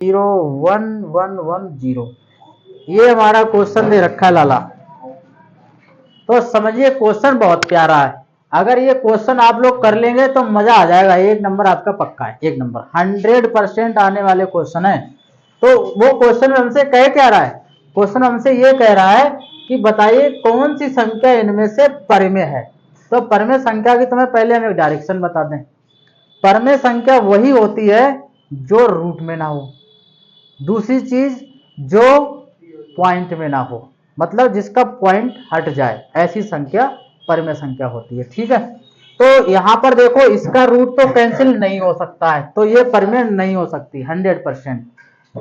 01110, ये हमारा क्वेश्चन दे रखा है लाला। तो समझिए क्वेश्चन बहुत प्यारा है। अगर ये क्वेश्चन आप लोग कर लेंगे तो मजा आ जाएगा, 1 नंबर आपका पक्का है, 1 नंबर 100% आने वाले क्वेश्चन है। तो वो क्वेश्चन हमसे कह क्या रहा है, क्वेश्चन हमसे ये कह रहा है कि बताइए कौन सी संख्या इनमें से परमेय है। तो परमेय संख्या की तुम्हें पहले हम एक डायरेक्शन बता दें। परमेय संख्या वही होती है जो रूट में ना हो, दूसरी चीज जो पॉइंट में ना हो, मतलब जिसका पॉइंट हट जाए, ऐसी संख्या परमेय संख्या होती है। ठीक है, तो यहां पर देखो इसका रूट तो कैंसिल नहीं हो सकता है, तो ये परमेय नहीं हो सकती 100%।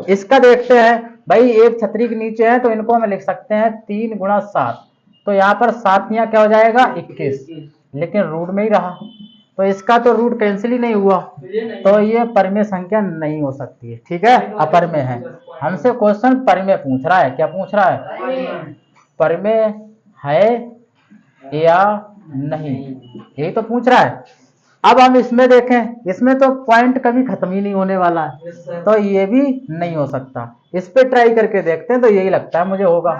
इसका देखते हैं भाई, एक छतरी के नीचे है तो इनको हम लिख सकते हैं 3 गुणा 7, तो यहाँ पर 7 यहाँ क्या हो जाएगा 21, लेकिन रूट में ही रहा, तो इसका तो रूट कैंसिल ही नहीं हुआ, तो ये परमेय संख्या नहीं हो सकती है। ठीक है, अपरमेय है। हमसे क्वेश्चन परमेय पूछ रहा है, क्या पूछ रहा है, परमेय है या नहीं, यही तो पूछ रहा है। अब हम इसमें देखें, इसमें तो पॉइंट कभी खत्म ही नहीं होने वाला है, तो ये भी नहीं हो सकता। इस पे ट्राई करके देखते हैं, तो यही लगता है मुझे होगा।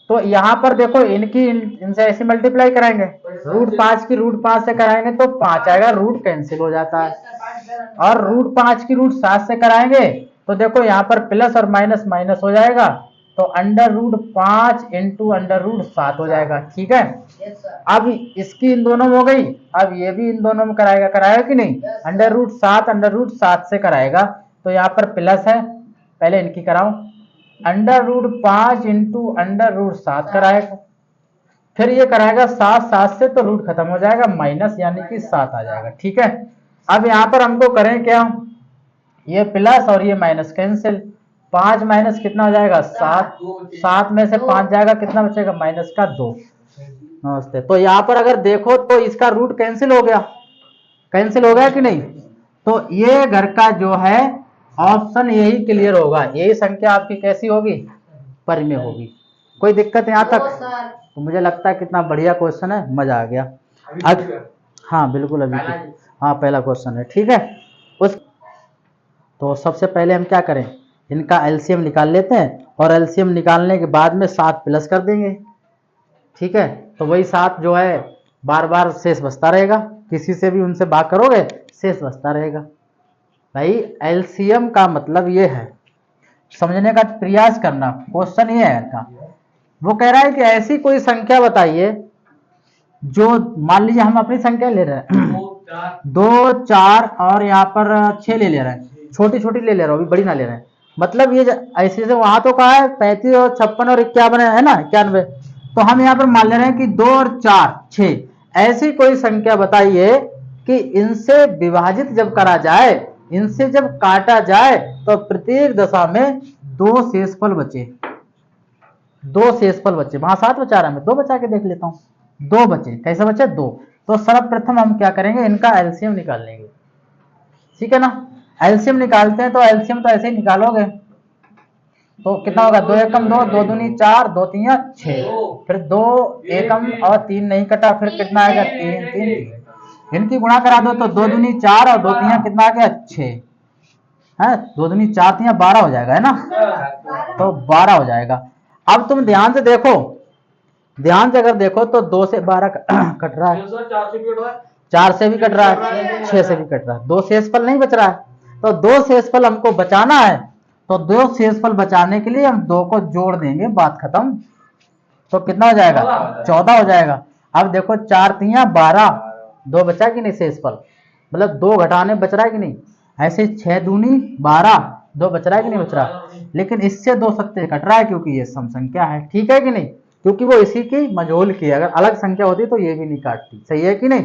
तो यहाँ पर देखो इनकी इनसे ऐसे मल्टीप्लाई कराएंगे, √5 की √5 से कराएंगे तो 5 आएगा, रूट कैंसिल हो जाता है। और √5 की √7 से कराएंगे तो देखो यहाँ पर प्लस और माइनस माइनस हो जाएगा, तो √5 इंटू √7 हो जाएगा। ठीक है, अब इसकी इन दोनों में हो गई, अब ये भी इन दोनों में कराएगा, कराएगा कि नहीं, √7 से कराएगा, तो यहाँ पर प्लस है, पहले इनकी कराओ, √5 इंटू √7 कराएगा, फिर ये कराएगा 7 से तो रूट खत्म हो जाएगा, माइनस यानी कि 7 आ जाएगा। ठीक है, अब यहाँ पर हमको करें क्या, ये प्लस और ये माइनस कैंसिल, 5 माइनस कितना हो जाएगा 7, 7 में से 5 जाएगा, कितना बचेगा माइनस का 2। नमस्ते। तो यहाँ पर अगर देखो तो इसका रूट कैंसिल हो गया, कैंसिल हो गया कि नहीं, तो ये घर का जो है ऑप्शन यही क्लियर होगा, यही संख्या आपकी कैसी होगी, परमेय होगी। कोई दिक्कत यहाँ तक, तो मुझे लगता है कितना बढ़िया क्वेश्चन है, मजा आ गया। अब हाँ बिल्कुल, अभी हाँ पहला क्वेश्चन है। ठीक है, उस तो सबसे पहले हम क्या करें, इनका एलसीएम निकाल लेते हैं, और एलसीएम निकालने के बाद में 7 प्लस कर देंगे। ठीक है, तो वही 7 जो है बार बार शेष बचता रहेगा, किसी से भी उनसे भाग करोगे शेष बचता रहेगा। भाई एलसीएम का मतलब ये है, समझने का प्रयास करना, क्वेश्चन ये है का, वो कह रहा है कि ऐसी कोई संख्या बताइए जो, मान लीजिए हम अपनी संख्या ले रहे हैं 2, 4 और यहाँ पर 6 ले रहे हैं, छोटी छोटी ले रहे हो, अभी बड़ी ना ले रहे हैं। मतलब ये ऐसे जैसे वहां तो कहा है 35 और 56 और 51 है ना, 91, तो हम यहाँ पर मान ले रहे हैं कि 2 और 4 6, ऐसी कोई संख्या बताइए कि इनसे विभाजित जब करा जाए, इनसे जब काटा जाए तो प्रत्येक दशा में 2 शेषफल बचे, 2 शेषफल बचे। वहां 7 बचा रहा है, मैं 2 बचा के देख लेता हूँ, 2 बचे, कैसे बचे 2, तो सर्वप्रथम हम क्या करेंगे, इनका एलसीएम निकाल लेंगे। ठीक है ना, एलसीएम निकालते हैं, तो एलसीएम तो ऐसे ही निकालोगे, तो कितना होगा, 2 एकम 2, 2 दूनी 4, 2 तीन 6, फिर 2 एकम और 3 नहीं कटा, फिर कितना आएगा 3 3, इनकी गुणा करा दो तो 2 दूनी 4 और 2 तीन कितना आ गया 6 है, 2 दूनी 4 तीन 12 हो जाएगा, है ना, तो 12 हो जाएगा। अब तुम ध्यान से देखो, ध्यान से अगर देखो तो 2 से 12 कट रहा है, 4 से भी कट रहा है, 6 से भी कट रहा है, 2 शेषफल नहीं बच रहा है, तो 2 शेषफल हमको बचाना है, तो 2 शेषफल बचाने के लिए हम 2 को जोड़ देंगे, बात खत्म। तो कितना हो जाएगा 14 हो जाएगा। अब देखो 4 तिया 12, 2 बचा कि नहीं शेषफल, मतलब 2 घटाने बच रहा है कि नहीं, ऐसे 6 दूनी 12, 2 बच रहा है कि नहीं बच रहा, लेकिन इससे 2 सत्ते कट रहा है क्योंकि ये सम संख्या है। ठीक है कि नहीं, क्योंकि वो इसी की मजहूल की है, अगर अलग संख्या होती तो ये भी नहीं काटती, सही है कि नहीं।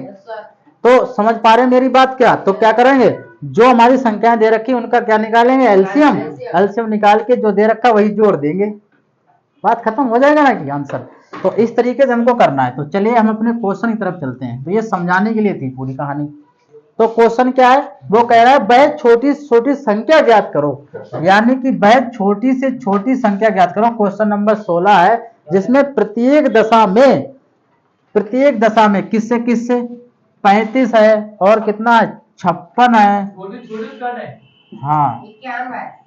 तो समझ पा रहे हैं मेरी बात क्या, तो क्या करेंगे, जो हमारी संख्याएं दे रखी उनका क्या निकालेंगे, एलसीएम, एलसीएम निकाल के जो दे रखा वही जोड़ देंगे, बात खत्म हो जाएगा ना कि आंसर। तो इस तरीके से हमको करना है। तो चलिए हम अपने क्वेश्चन की तरफ चलते हैं, तो ये समझाने के लिए थी पूरी कहानी। तो क्वेश्चन क्या है, वो कह रहा है वह छोटी छोटी संख्या ज्ञात करो, यानी कि वह छोटी से छोटी संख्या ज्ञात करो। क्वेश्चन नंबर 16 है, जिसमें प्रत्येक दशा में किससे 35 है और कितना 56 है, हाँ,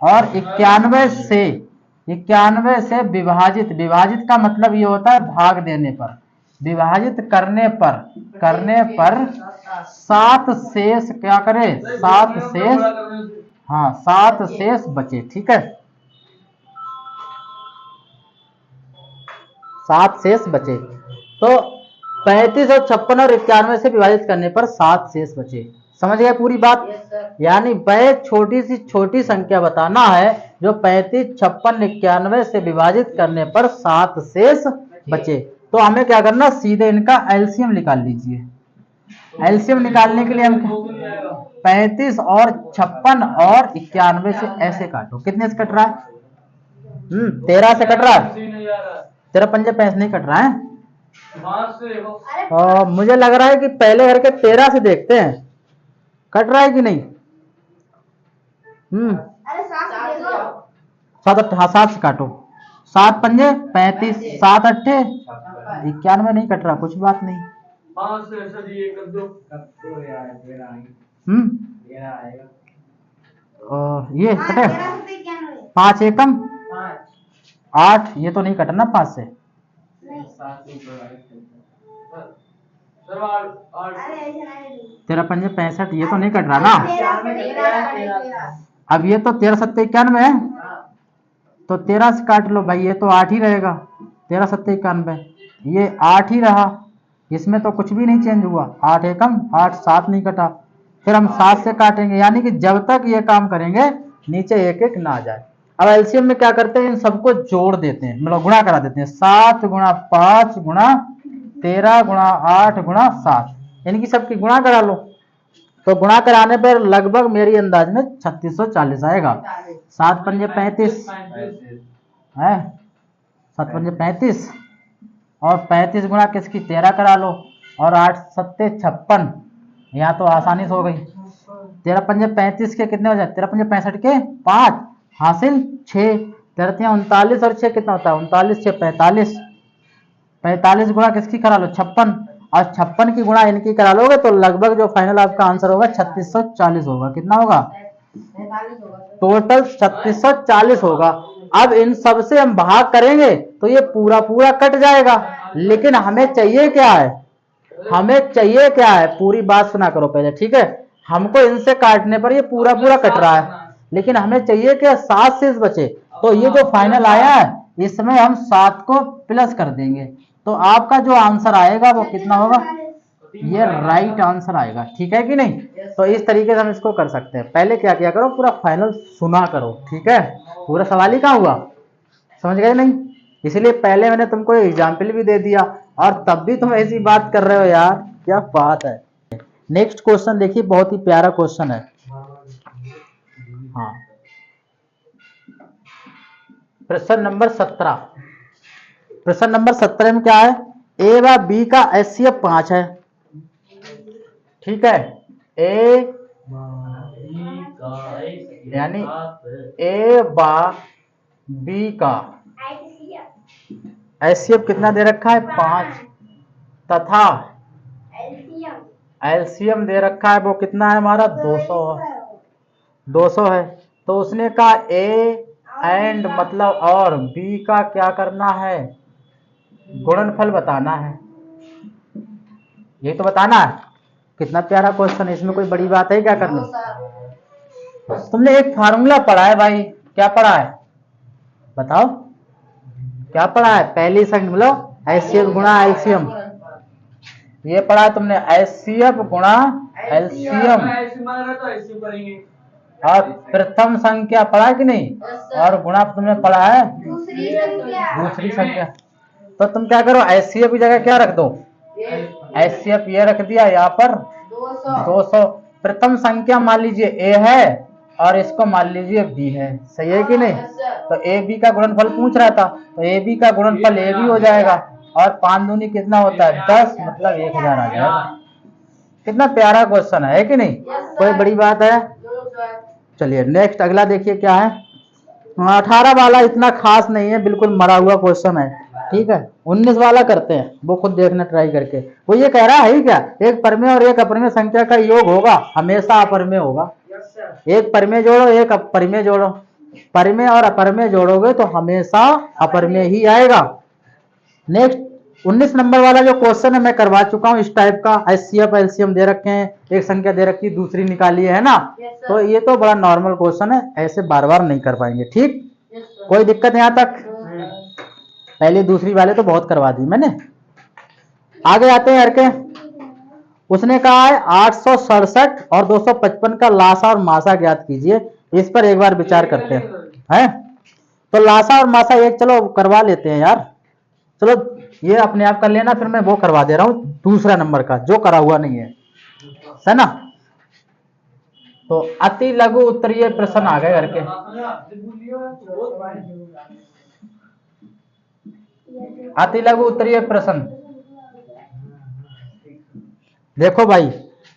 और 91 से विभाजित, विभाजित का मतलब ये होता है भाग देने पर, विभाजित करने पर 7 शेष क्या करे, 7 शेष, हाँ 7 शेष बचे। ठीक है, 7 शेष बचे। तो 35 और 56 और 91 से विभाजित करने पर 7 शेष बचे। समझ गए पूरी बात? यानी वह छोटी सी छोटी संख्या बताना है जो 35, 56, 91 से विभाजित करने पर 7 शेष बचे। तो हमें क्या करना, सीधे इनका एलसीएम निकाल लीजिए। एलसीएम निकालने के लिए हम 35 और 56 और 91 से ऐसे काटो। कितने से कट रहा है? 13 से कट रहा है। 13 पंजे 35 नहीं कट रहा है। और मुझे लग रहा है कि पहले करके 13 से देखते हैं कट रहा है कि नहीं। 7 से काटो। 7 पंजे 35, 7 अट्ठे 91 नहीं कट रहा, कुछ बात नहीं। ये कटे 5 एकम 8, ये तो नहीं कटना 5 से। 13 पंजे 65, ये तो नहीं कट रहा ना। अब ये तो 13 सत्ते 91 है, तो 13 से काट लो भाई, ये तो 8 ही रहेगा। 13 सत्ते 91, ये 8 ही रहा, इसमें तो कुछ भी नहीं चेंज हुआ। 8 एकम 8, 7 नहीं कटा। फिर हम 7 से काटेंगे, यानी कि जब तक ये काम करेंगे नीचे 1-1 ना आ जाए। अब एलसीएम में क्या करते हैं, इन सबको जोड़ देते हैं, मतलब गुणा करा देते हैं। 7 गुणा 5 गुणा 13 गुणा 8 गुणा 7, इनकी सबकी गुणा करा लो। तो गुणा कराने पर लगभग मेरी अंदाज में 3640 आएगा। 7 पंजे 35 है, 7 पंजे 35 और 35 गुणा किसकी 13 करा लो, और 8 सत्ते 56, यहाँ तो आसानी से हो गई। 13 पंजे 35 के कितने हो जाए, 13 पंजे 65 के 5 हासिल 6, 13 39 और 6 कितना होता है, 39 6 45, 45 गुणा किसकी करा लो 56, और 56 की गुणा इनकी करा लोगे तो लगभग जो फाइनल आपका आंसर होगा 3640 होगा। कितना होगा, टोटल 3640 होगा। अब इन सब से हम भाग करेंगे तो ये पूरा पूरा कट जाएगा, लेकिन हमें चाहिए क्या है, हमें चाहिए क्या है, पूरी बात सुना करो पहले, ठीक है। हमको इनसे काटने पर ये पूरा पूरा कट रहा है, लेकिन हमें चाहिए क्या, 7 शेष बचे। तो ये जो फाइनल आया है इसमें हम 7 को प्लस कर देंगे, तो आपका जो आंसर आएगा वो कितना होगा, ये राइट आंसर आएगा। ठीक है कि नहीं। तो इस तरीके से हम इसको कर सकते हैं। पहले क्या किया करो, पूरा फाइनल सुना करो, ठीक है। पूरा सवाल ही कहाँ हुआ, समझ गए नहीं, इसलिए पहले मैंने तुमको एग्जाम्पल भी दे दिया और तब भी तुम ऐसी बात कर रहे हो यार, क्या बात है। नेक्स्ट क्वेश्चन देखिए, बहुत ही प्यारा क्वेश्चन है। हाँ, प्रश्न नंबर 17। प्रश्न नंबर 17 में क्या है, ए व बी का एचसीएफ 5 है, ठीक है। ए यानी ए व बी का एचसीएफ कितना दे रखा है, 5, तथा एलसीएम दे रखा है वो कितना है हमारा, 200 है। तो उसने कहा ए एंड मतलब और बी का क्या करना है, गुणनफल बताना है। ये तो बताना है। कितना प्यारा क्वेश्चन है, इसमें कोई बड़ी बात है क्या करना। तुमने एक फार्मूला पढ़ा है भाई, क्या पढ़ा है बताओ, क्या पढ़ा है, पहली संख्या मतलब एचसीएफ गुणा एलसीएम, ये पढ़ा है तुमने, एचसीएफ गुणा एलसीएम, और प्रथम संख्या पढ़ा कि नहीं, और गुणा तुमने पढ़ा है दूसरी संख्या। तो तुम क्या करो, एचसीएफ की जगह क्या रख दो, एचसीएफ ये रख दिया, यहाँ पर 200। प्रथम संख्या मान लीजिए ए है और इसको मान लीजिए बी है, सही है कि नहीं। तो ए बी का गुणनफल पूछ रहा था, तो ए बी का गुणनफल ए बी हो जाएगा, और 5 दूनी कितना होता है 10, मतलब 1000 आ जाएगा। कितना प्यारा क्वेश्चन है कि नहीं, कोई बड़ी बात है। चलिए नेक्स्ट अगला देखिए क्या है। 18 वाला इतना खास नहीं है, बिल्कुल मरा हुआ क्वेश्चन है, ठीक है। 19 वाला करते हैं, वो खुद देखना ट्राई करके। वो ये कह रहा है क्या, एक परमेय और एक अपरमेय संख्या का योग होगा, हमेशा अपरमेय होगा। एक पर में जोड़ो, एक अपर में जोड़ो। पर में और अपर में जोड़ोगे तो हमेशा अपर में ही आएगा। नेक्स्ट 19 नंबर वाला जो क्वेश्चन है मैं करवा चुका हूं इस टाइप का। एचसीएफ एलसीएम दे रखे हैं, एक संख्या दे रखी, दूसरी निकाली है ना। तो ये तो बड़ा नॉर्मल क्वेश्चन है, ऐसे बार बार नहीं कर पाएंगे। ठीक, कोई दिक्कत यहाँ तक? पहले दूसरी वाले तो बहुत करवा दी मैंने। आगे आते हैं के। उसने कहा है 867 और 255 का लासा और मासा ज्ञात कीजिए। इस पर एक बार विचार करते हैं। तो लासा और मासा एक चलो करवा लेते हैं यार। चलो ये अपने आप कर लेना, फिर मैं वो करवा दे रहा हूं दूसरा नंबर का जो करा हुआ नहीं है ना। तो अति लघु उत्तरीय प्रश्न आ गए करके। अति लघु उत्तरीय प्रश्न देखो भाई,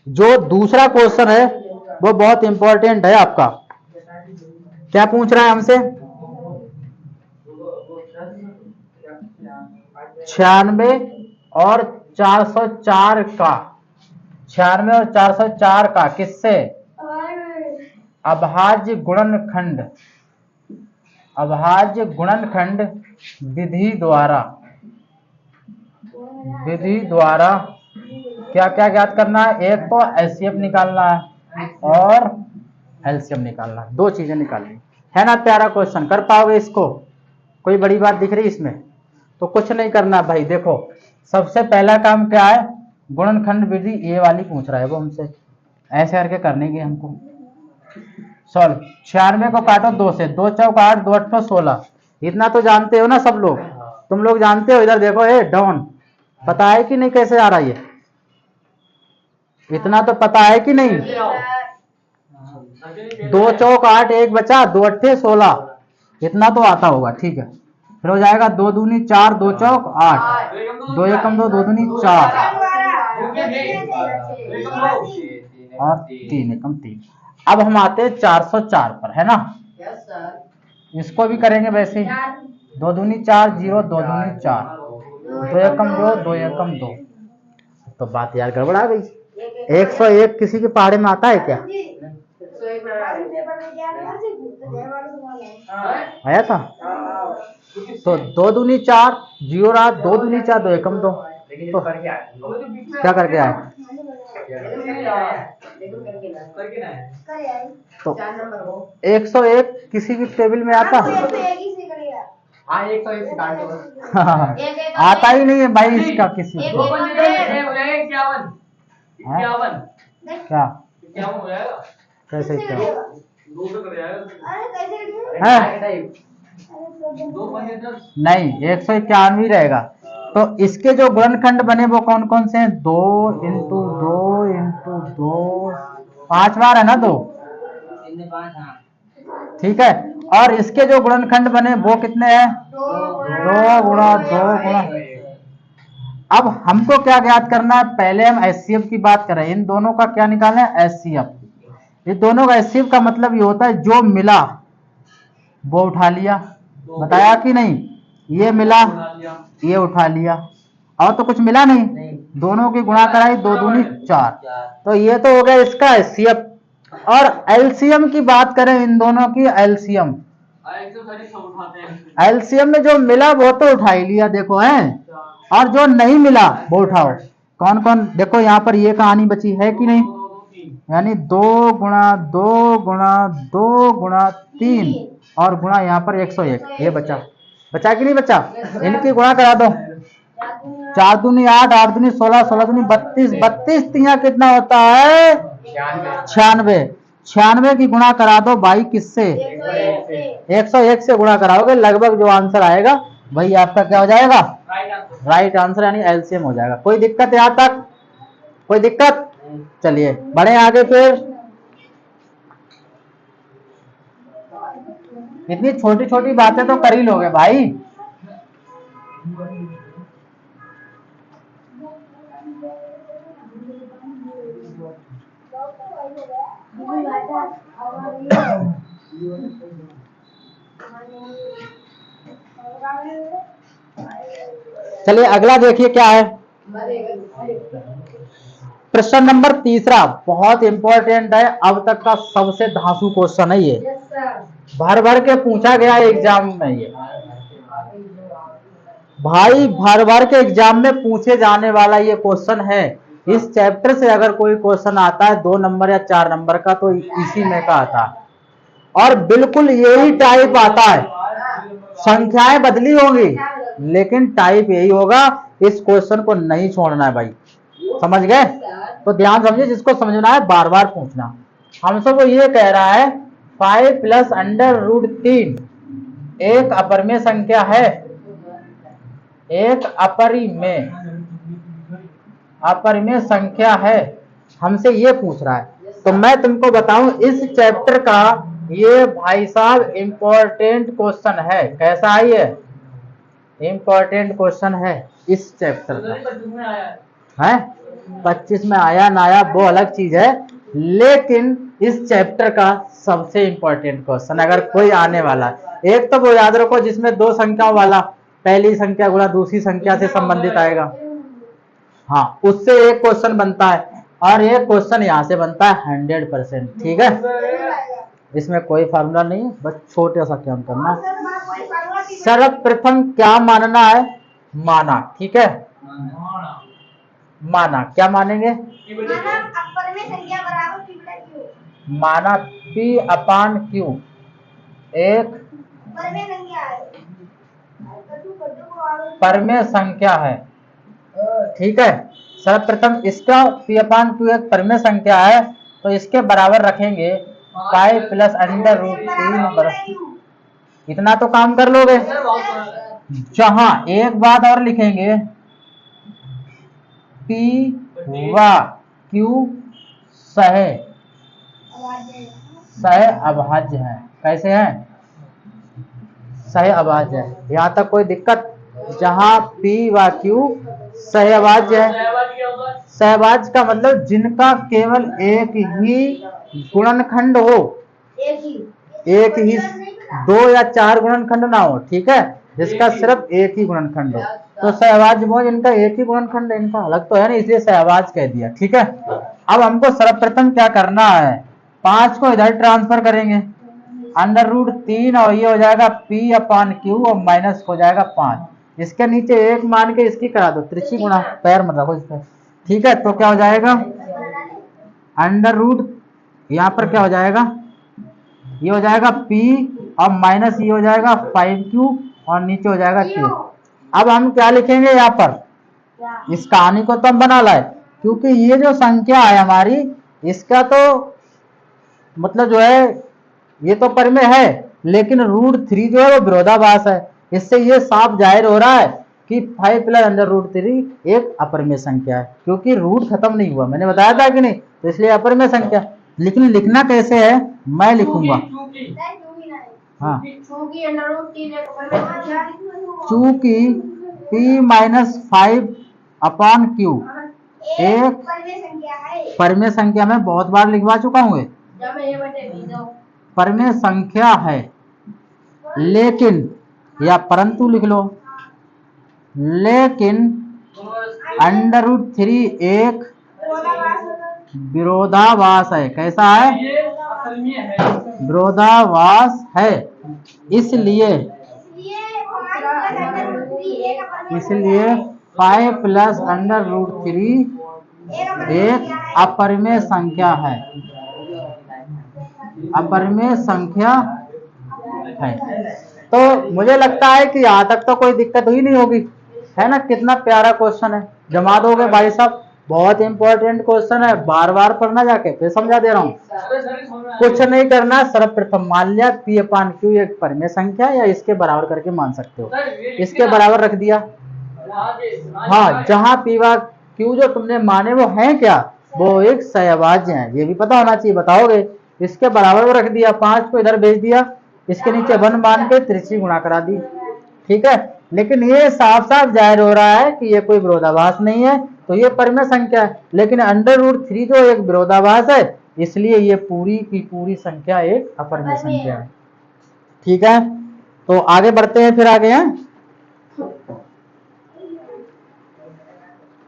जो दूसरा क्वेश्चन है वो बहुत इंपॉर्टेंट है आपका। क्या पूछ रहा है हमसे? 96 और 404 का, 96 और 404 का किससे अभाज्य गुणनखंड, अभाज्य गुणनखंड विधि द्वारा क्या क्या ज्ञात करना है? एक तो एचसीएफ निकालना है और एलसीएम निकालना है, दो चीजें निकालनी है ना। प्यारा क्वेश्चन, कर पाओगे इसको? कोई बड़ी बात दिख रही इसमें? तो कुछ नहीं करना भाई। देखो सबसे पहला काम क्या है, गुणनखंड विधि ये वाली पूछ रहा है वो हमसे, ऐसे करके करने की हमको। सॉल्व 96 को काटो 2 से, 2 चौक 8, 2 8 16। इतना तो जानते हो ना सब लोग, तुम लोग जानते हो। इधर देखो ए डाउन, पता है कि नहीं कैसे आ रहा है ये? इतना तो पता है कि नहीं? 2 चौक 8, 1 बचा, 2 अट्ठे 16, इतना तो आता होगा। ठीक है, फिर हो जाएगा 2 दूनी 4, 2 चौक 8, 2 एकम 2, 2 दूनी 4 और 3 एकम 3। अब हम आते हैं 404 पर, है ना। इसको भी करेंगे वैसे ही। 2 दूनी 4, 0, 2 दूनी 4, 2 एकम 2, 2 एकम 2। तो बात यार गड़बड़ा गई। 101 किसी के पहाड़े में आता है क्या? आया था? तो 2 दूनी 4, 0 रहा, 2 दूनी 4, 2 एकम 2। तो क्या करके आए? तो 101 किसी भी टेबल में आता? आता ही नहीं है भाई इसका किसी को। क्या कैसे क्या है? नहीं, 191 रहेगा। तो इसके जो गुणनखंड बने वो कौन कौन से हैं? 2 इंटू 2 इंटू 2, 5 बार है ना 2। ठीक है, और इसके जो गुणनखंड बने वो कितने हैं? 2 गुणा 2 गुणा। अब हमको क्या ज्ञात करना है? पहले हम एचसीएफ की बात करें, इन दोनों का क्या निकालना है? एचसीएफ। ये दोनों का एचसीएफ का मतलब ये होता है जो मिला वो उठा लिया, बताया कि नहीं? ये मिला, ये उठा लिया, और तो कुछ मिला नहीं। दोनों की गुणा कराई, 2 दूनी 4। तो ये तो हो गया इसका एचसीएफ। और एलसीएम की बात करें, इन दोनों की एलसीएम, एलसीएम में जो मिला वो तो उठा ही लिया, देखो है, और जो नहीं मिला वो उठाओ। कौन कौन? देखो यहाँ पर ये कहानी बची है कि नहीं, यानी 2 गुणा 2 गुणा 2 गुणा 3 और गुणा यहाँ पर 101, ये बचा। बचा कि नहीं बचा? इनकी गुणा करा दो। 4 दूनी 8, 8 दूनी 16, 16 दूनी 32, 32 तिया कितना होता है? 96। 96 की गुणा करा दो भाई किससे? 101 से गुणा कराओगे, लगभग जो आंसर आएगा वही आपका क्या हो जाएगा? राइट आंसर, यानी एलसीएम हो जाएगा। कोई दिक्कत यहाँ तक? कोई दिक्कत? चलिए बढ़े आगे। फिर इतनी छोटी छोटी बातें तो कर ही लोगे भाई। चलिए अगला देखिए क्या है। प्रश्न नंबर तीसरा बहुत इंपॉर्टेंट है, अब तक का सबसे धांसू क्वेश्चन है ये, भर भर के पूछा गया एग्जाम में ये भाई, भर भर के एग्जाम में पूछे जाने वाला ये क्वेश्चन है। इस चैप्टर से अगर कोई क्वेश्चन आता है 2 नंबर या 4 नंबर का तो इसी में का आता है, और बिल्कुल यही टाइप आता है, संख्याएं बदली होंगी लेकिन टाइप यही होगा। इस क्वेश्चन को नहीं छोड़ना है भाई, समझ गए? तो ध्यान समझिए, जिसको समझना है बार बार पूछना। हमसे वो ये कह रहा है 5 प्लस अंडर रूट 3 एक अपरिमेय संख्या है, एक अपरिमेय संख्या है, हमसे ये पूछ रहा है। तो मैं तुमको बताऊं, इस चैप्टर का ये भाई साहब इंपॉर्टेंट क्वेश्चन है। कैसा है ये? इंपॉर्टेंट क्वेश्चन है इस चैप्टर का है। 25 में आया ना आया वो अलग चीज है, लेकिन इस चैप्टर का सबसे इंपॉर्टेंट क्वेश्चन अगर कोई आने वाला है, एक तो वो याद रखो जिसमें 2 संख्याओं वाला, पहली संख्या गुणा दूसरी संख्या से संबंधित आएगा, हाँ उससे एक क्वेश्चन बनता है, और एक क्वेश्चन यहाँ से बनता है 100%। ठीक है, इसमें कोई फार्मूला नहीं है, बस छोटा सा काम करना। सर्वप्रथम क्या मानना है? माना, ठीक है, माना क्या मानेंगे? माना P अपान Q एक परमेय संख्या है। ठीक है, सर्वप्रथम इसका P अपान Q एक परमेय संख्या है, तो इसके बराबर रखेंगे 5 प्लस अंडर रूट 3। इतना तो काम कर लोगे। जहां एक बात और लिखेंगे, P व Q सह अभाज्य है। कैसे है? सह अभाज्य है। यहां तक कोई दिक्कत? जहां P व Q सह अभाज्य है, सहभाज्य का मतलब जिनका केवल एक ही गुणनखंड हो, एक ही 2 या 4 गुणनखंड ना हो। ठीक है, जिसका सिर्फ एक ही गुणनखंड हो, तो सहभाज्य वो जिनका एक ही गुणनखंड है, इनका अलग तो है ना, इसलिए सहभाज्य कह दिया। ठीक है, अब हमको सर्वप्रथम क्या करना है, 5 को इधर ट्रांसफर करेंगे, अंडर रूट 3 और ये हो जाएगा P अपान Q और माइनस हो जाएगा 5। इसके नीचे 1 मान के इसकी करा दो, त्रिची गुणा, पैर मत रखो इस पर। ठीक है, तो क्या हो जाएगा अंडर रूट, यहाँ पर क्या हो जाएगा, ये हो जाएगा P और माइनस ये हो जाएगा 5Q और नीचे हो जाएगा Q। अब हम क्या लिखेंगे यहाँ पर, इस कहानी को तो हम बना लाए, क्योंकि ये जो संख्या है हमारी, इसका तो मतलब जो है ये तो परिमेय है, लेकिन रूट 3 जो है वो विरोधाभास है। इससे ये साफ जाहिर हो रहा है कि 5 प्लस अंडर रूट 3 एक अपरिमेय संख्या है, क्योंकि रूट खत्म नहीं हुआ, मैंने बताया था कि नहीं, तो इसलिए अपरिमेय संख्या। लेकिन लिखना कैसे है, मैं लिखूंगा, हाँ, चूंकि P माइनस 5 अपान Q एक परिमेय संख्या में बहुत बार लिखवा चुका हूँ, परिमेय संख्या है, लेकिन या परंतु लिख लो, लेकिन अंडर रूट 3 एक विरोधाभास है। कैसा है? विरोधाभास है। इसलिए 5 प्लस अंडर रूट 3 एक अपरिमेय संख्या है, अपरिमेय संख्या है। तो मुझे लगता है कि यहाँ तक तो कोई दिक्कत हुई नहीं होगी, है ना? कितना प्यारा क्वेश्चन है, जमा दोगे भाई साहब, बहुत इंपॉर्टेंट क्वेश्चन है, बार बार पढ़ना, जाके फिर समझा दे रहा हूँ। कुछ नहीं करना, सर्वप्रथम मान लिया P अपान Q एक परिमेय संख्या, या इसके बराबर करके मान सकते हो, इसके बराबर रख दिया। हाँ, जहां P व Q जो तुमने माने वो है क्या, वो एक सहभाज्य है, ये भी पता होना चाहिए, बताओगे। इसके बराबर वो रख दिया, 5 को इधर भेज दिया, इसके नीचे 1 मान के त्रिची गुणा करा दी। ठीक है, लेकिन ये साफ साफ जाहिर हो रहा है कि ये कोई विरोधाभास नहीं है, तो ये परिमेय संख्या है। लेकिन अंडर रूट 3 जो एक विरोधाभास है, इसलिए ये पूरी की पूरी संख्या एक अपरिमेय संख्या है। ठीक है, तो आगे बढ़ते हैं, फिर आगे हैं,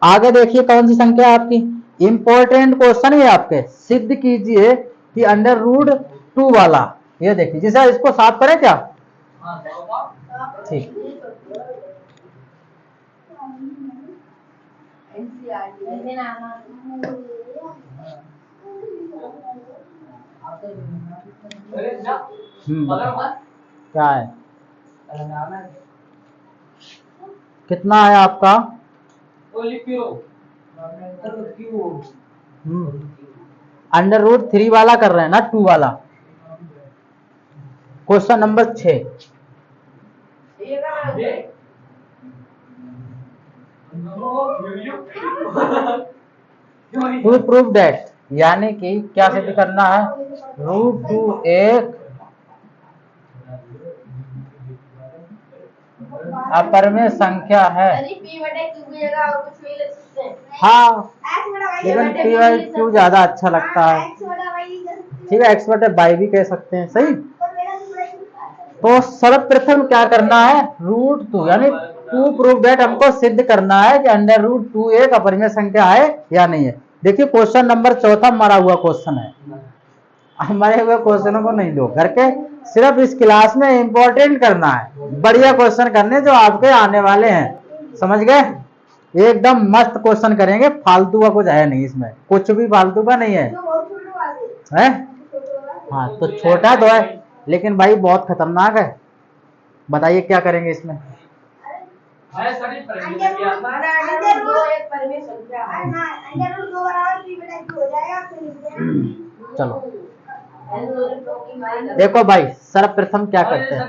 आगे देखिए कौन सी संख्या है आपकी, इंपॉर्टेंट क्वेश्चन है आपके, सिद्ध कीजिए कि अंडर रूट 2 वाला, ये देखिए जिसे इसको साफ करें क्या, ठीक। क्या है, कितना है आपका, अंडर रूट 3 वाला कर रहे हैं ना, 2 वाला। Question number 6, to prove that, यानी कि क्या सिद्ध करना है, रूट 2 एक अपरिमेय संख्या है। हाँ, लेकिन पी बाई क्यू ज्यादा अच्छा लगता है, ठीक है, एक्स बटे बाई भी कह सकते हैं, सही। तो सर्वप्रथम क्या करना है, रूट 2 यानी टू प्रूव दैट, हमको सिद्ध करना है कि अंडर रूट 2 एक अपरिमेय संख्या है या नहीं है। देखिए क्वेश्चन नंबर 4 मरा हुआ क्वेश्चन है, मरे हुए क्वेश्चनों को नहीं लो करके, सिर्फ इस क्लास में इंपॉर्टेंट करना है, बढ़िया क्वेश्चन करने जो आपके आने वाले हैं, समझ गए, एकदम मस्त क्वेश्चन करेंगे, फालतू का कुछ है नहीं इसमें, कुछ भी फालतू का नहीं है, हाँ तो छोटा तो है लेकिन भाई बहुत खतरनाक है। बताइए क्या करेंगे इसमें, चलो देखो भाई सर्वप्रथम क्या करते हैं,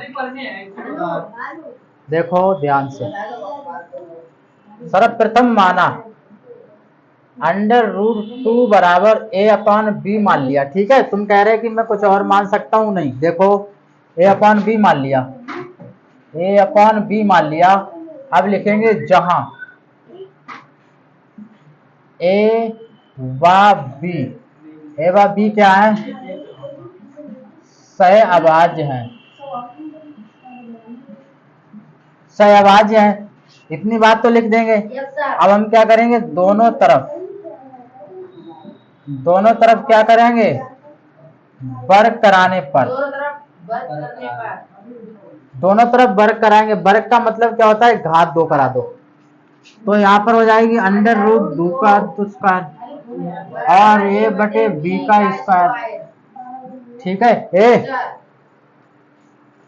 देखो ध्यान से, सर्वप्रथम माना अंडर रूट 2 बराबर ए अपॉन बी मान लिया, ठीक है, तुम कह रहे कि मैं कुछ और मान सकता हूं, नहीं, देखो ए अपॉन बी मान लिया, ए अपॉन बी मान लिया। अब लिखेंगे जहां ए व बी, ए व बी क्या है, सहअभाज्य हैं, सहअभाज्य हैं, इतनी बात तो लिख देंगे। अब हम क्या करेंगे, दोनों तरफ क्या करेंगे, वर्ग कराने पर, दोनों तरफ वर्ग कराएंगे, वर्ग का मतलब क्या होता है, घात 2 करा दो, तो यहाँ पर हो जाएगी अंडर रूट 2 का स्क्वायर और ए बटे बी का स्क्वायर, ठीक है।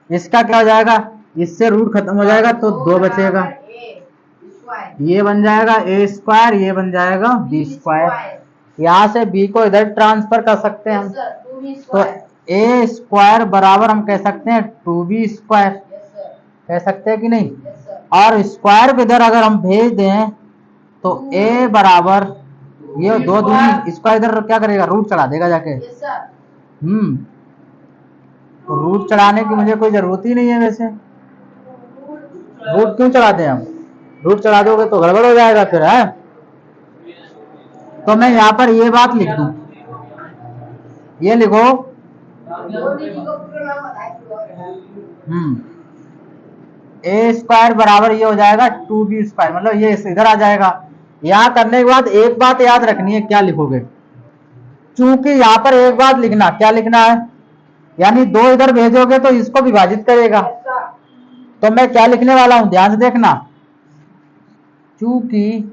इसका क्या हो जाएगा, इससे रूट खत्म हो जाएगा तो 2 बचेगा, ये बन जाएगा ए स्क्वायर, ये बन जाएगा बी स्क्वायर, यहाँ से बी को इधर ट्रांसफर कर सकते हैं हम, तो ए स्क्वायर बराबर हम कह सकते हैं 2b स्क्वायर, कह सकते हैं कि नहीं, और स्क्वायर को इधर अगर हम भेज दें तो a बराबर ये 2 दूनी, इसका इधर क्या करेगा, रूट चढ़ा देगा जाके, तो रूट चढ़ाने की मुझे कोई जरूरत ही नहीं है, वैसे रूट क्यों चढ़ाते हैं हम, रूट चढ़ा दोगे तो गड़बड़ हो जाएगा फिर, है। तो मैं यहाँ पर ये बात लिख दूं, ये लिखो, ए स्क्वायर बराबर ये हो जाएगा 2b स्क्वायर, मतलब ये इधर आ जाएगा। यहाँ करने के बाद एक बात याद रखनी है, क्या लिखोगे, चूंकि यहाँ पर एक बात लिखना, क्या लिखना है, यानी 2 इधर भेजोगे तो इसको विभाजित करेगा, तो मैं क्या लिखने वाला हूं, ध्यान से देखना, चूंकि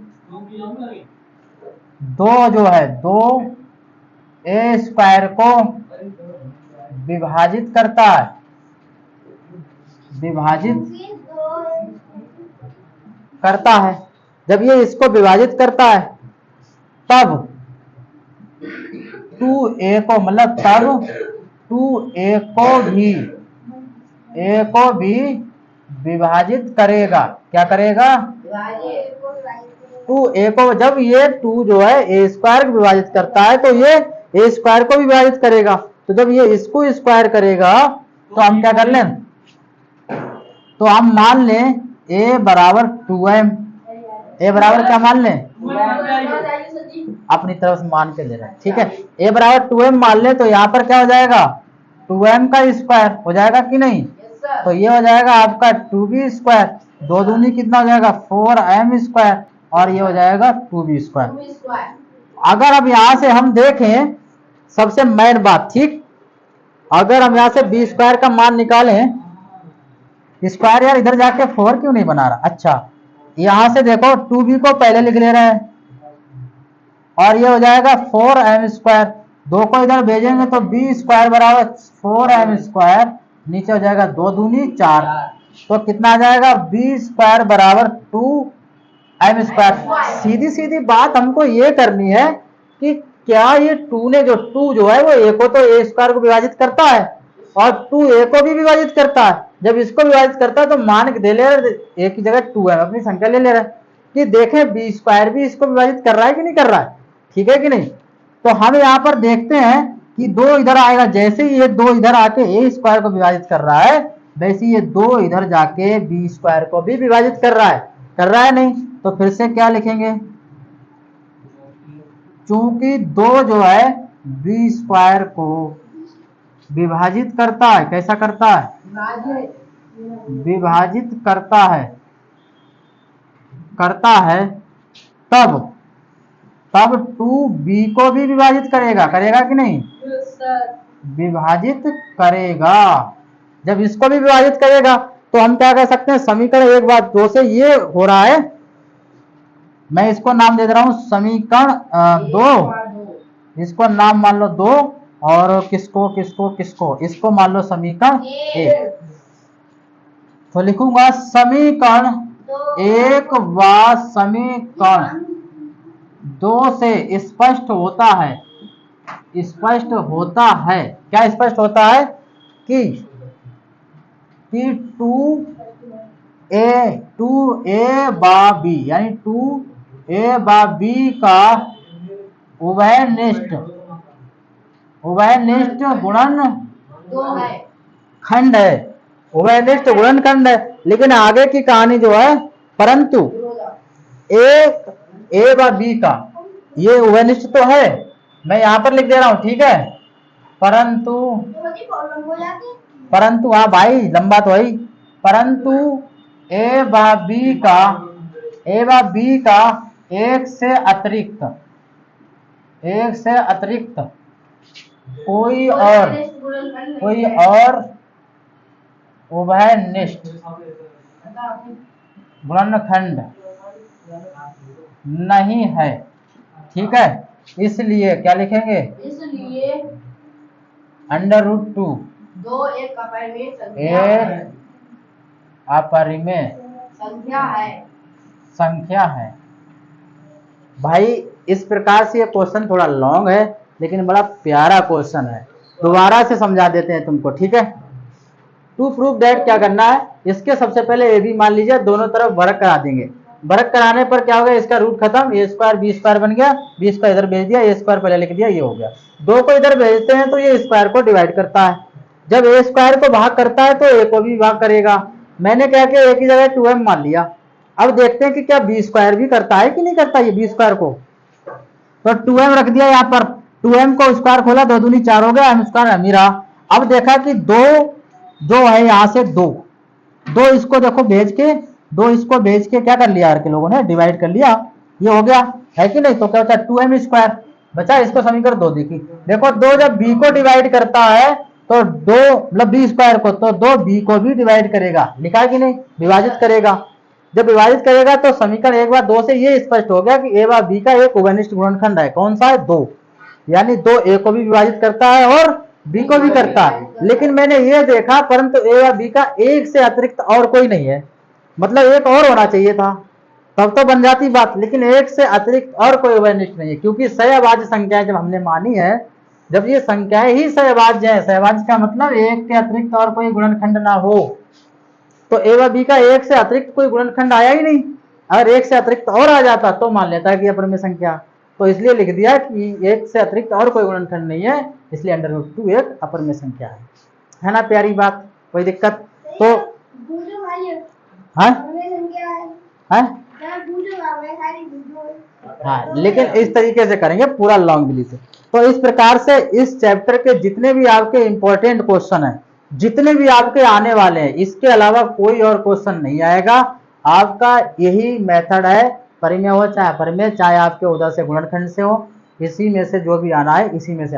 2 जो है 2 ए स्क्वायर को विभाजित करता है, जब ये इसको विभाजित करता है तब 2a को, मतलब तब 2a को भी विभाजित करेगा, क्या करेगा, 2a को, जब ये 2 जो है ए स्क्वायर को विभाजित करता है तो ये ए स्क्वायर को भी विभाजित करेगा, तो जब ये इसको स्क्वायर करेगा तो हम क्या कर लें, तो हम मान लें a बराबर 2m, a बराबर क्या मान लें, अपनी तरफ से मान के ले रहे हैं, ठीक है, a बराबर 2m मान ले, तो यहाँ पर क्या हो जाएगा, 2m का स्क्वायर हो जाएगा कि नहीं, तो ये हो जाएगा आपका 2b स्क्वायर, 2 दूनी कितना हो जाएगा 4m स्क्वायर, और ये हो जाएगा 2b स्क्वायर, अगर अब यहां से हम देखें सबसे मेन बात, ठीक, अगर हम यहां से बी स्क्वायर का मान निकालें, स्क्वायर यार इधर जाके 4 क्यों नहीं बना रहा, अच्छा यहां से देखो 2b को पहले लिख ले रहे हैं और ये हो जाएगा 4m², 2 को इधर भेजेंगे तो बी स्क्वायर बराबर 4m², नीचे हो जाएगा 2 दूनी 4, तो कितना आ जाएगा बी स्क्वायर बराबर 2m²। सीधी सीधी बात हमको ये करनी है कि क्या ये 2 ने जो है वो a को तो a स्क्वायर को विभाजित करता है और 2a को भी विभाजित करता है। जब इसको विभाजित करता है तो मान के दे ले रहे a की जगह 2m अपनी संख्या ले ले रहा है कि देखें बी स्क्वायर भी इसको विभाजित कर रहा है कि नहीं कर रहा है, ठीक है कि नहीं। तो हम यहाँ पर देखते हैं कि 2 इधर आएगा, जैसे ही ये 2 इधर आके a स्क्वायर को विभाजित कर रहा है वैसे ये 2 इधर जाके बी स्क्वायर को भी विभाजित कर रहा है नहीं, तो फिर से क्या लिखेंगे, चूंकि 2 जो है बी स्क्वायर को विभाजित करता है, कैसा करता है, विभाजित करता है, तब 2b को भी विभाजित करेगा कि नहीं, विभाजित करेगा। जब इसको भी विभाजित करेगा तो हम क्या कह सकते हैं, समीकरण 1 बार 2 से ये हो रहा है, मैं इसको नाम दे रहा हूं समीकरण 2, इसको नाम मान लो 2 और किसको इसको मान लो समीकरण 1। तो लिखूंगा समीकरण 1 व समीकरण 2 से स्पष्ट होता है, क्या स्पष्ट होता है कि 2a बा b यानी 2a बा b का उभयनिष्ठ गुणन खंड है, उभयनिष्ठ गुणनखंड है। लेकिन आगे की कहानी जो है, परंतु a व b का ये उभयनिष्ठ तो है, मैं यहां पर लिख दे रहा हूं, ठीक है, परंतु हाँ भाई लंबा तो है, परंतु a व b का एक से अतिरिक्त कोई और उभयनिष्ठ गुणनखंड नहीं है, ठीक है। इसलिए क्या लिखेंगे, √2 एक अपरिमेय संख्या है। भाई इस प्रकार से ये क्वेश्चन थोड़ा लॉन्ग है लेकिन बड़ा प्यारा क्वेश्चन है, दोबारा से समझा देते हैं तुमको, ठीक है। टू प्रूफ दैट क्या करना है, इसके सबसे पहले ए बी मान लीजिए, दोनों तरफ वर्ग करा देंगे, वर्ग कराने पर क्या होगा, इसका रूट खत्म, ए स्क्वायर बी स्क्वायर बन गया, बी स्क्वायर इधर भेज दिया, ए स्क्वायर पहले लिख दिया, ये हो गया। 2 को इधर भेजते हैं तो ये स्क्वायर को डिवाइड करता है, जब ए स्क्वायर को भाग करता है तो ए को भी भाग करेगा। मैंने क्या किया, ए की जगह 2m मान लिया। अब देखते हैं कि क्या बी स्क्वायर भी करता है कि नहीं करता ये बी स्क्वायर को, तो 2m रख दिया यहाँ पर, 2m को स्क्वायर खोला, 2 दूनी 4 हो गया, m स्क्वायर हम ही रहा। अब देखा कि 2 जो है यहाँ से 2 इसको देखो भेज के क्या कर लिया यार के लोगों ने, डिवाइड कर लिया, ये हो गया है कि नहीं। तो क्या होता है 2m स्क्वायर बचा, इसको समीकरण 2 देखी, देखो 2 जब b को डिवाइड करता है तो 2 मतलब b स्क्वायर को, तो 2 b को भी डिवाइड करेगा, लिखा है कि नहीं, विभाजित करेगा। जब विभाजित करेगा तो समीकरण 1 बार 2 से ये स्पष्ट हो गया कि a व b का एक उभयनिष्ठ गुणनखंड है, कौन सा है, 2, यानी 2 a को भी विभाजित करता है और b को भी करता है। लेकिन मैंने ये देखा परंतु a व b का एक से अतिरिक्त और कोई नहीं है, मतलब एक और होना चाहिए था, तब तो बन जाती बात, लेकिन एक से अतिरिक्त और कोई उभयनिष्ठ नहीं है, क्योंकि सहअभाज्य संख्याएं जब हमने मानी है, जब ये संख्याएं ही सहअभाज्य है, सहअभाज्य का मतलब एक के अतिरिक्त और कोई गुणनखंड ना हो, तो ए व बी का एक से अतिरिक्त कोई गुणनखंड आया ही नहीं, अगर एक से अतिरिक्त और आ जाता तो मान लेता है कि अपरिमेय संख्या, तो इसलिए लिख दिया कि एक से अतिरिक्त और कोई गुणनखंड नहीं है, इसलिए √2 एक अपरिमेय संख्या है ना, प्यारी बात, कोई दिक्कत तो हाँ, लेकिन इस तरीके से करेंगे पूरा लॉन्ग बिली से। तो इस प्रकार से इस चैप्टर के जितने भी आपके इंपॉर्टेंट क्वेश्चन हैं, जितने भी आपके आने वाले हैं, इसके अलावा कोई और क्वेश्चन नहीं आएगा, आपका यही मेथड है, परिमेय हो चाहे अपरिमेय, चाहे आपके उधर से गुणनखंड से हो, इसी में से जो भी आना है इसी में से